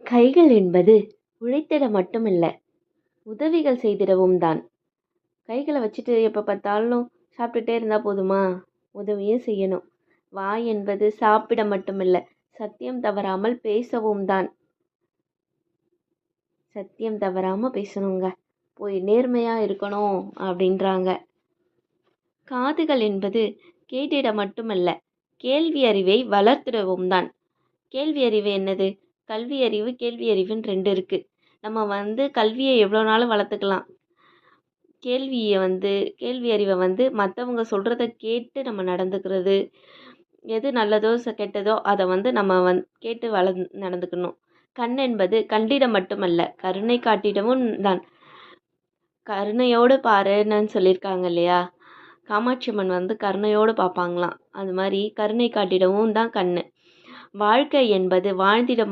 கைகள் என்பது உழைத்திட மட்டுமில்ல, உதவிகள் செய்திடவும் தான். கைகளை வச்சுட்டு எப்போ பார்த்தாலும் சாப்பிட்டுட்டே இருந்தால் போதுமா? உதவியும் செய்யணும். வாய் என்பது சாப்பிட மட்டுமில்ல, சத்தியம் தவறாமல் பேசவும் தான். சத்தியம் தவறாமல் பேசணுங்க. போய் நேர்மையாக இருக்கணும் அப்படின்றாங்க. காதுகள் என்பது கேட்டிட மட்டுமல்ல, கேள்வி அறிவை வளர்த்திடவும் தான். கேள்வி அறிவு என்னது? கல்வி அறிவு, கேள்வி அறிவுன்னு 2 இருக்குது. நம்ம கல்வியை எவ்வளோ நாளும் வளர்த்துக்கலாம். கேள்வி அறிவை மற்றவங்க சொல்கிறத கேட்டு நம்ம நடந்துக்கிறது, எது நல்லதோ கெட்டதோ அதை நம்ம கேட்டு நடந்துக்கணும். கண் என்பது கண்டிட மட்டுமல்ல, கருணை காட்டிடவும் தான். கருணையோடு பாருன்னு சொல்லியிருக்காங்க இல்லையா? காமாட்சி அம்மன் கருணையோடு பார்ப்பாங்களாம். அது மாதிரி கருணை காட்டிடவும் தான் கண். வாழ்க்கை என்பது வாழ்ந்திட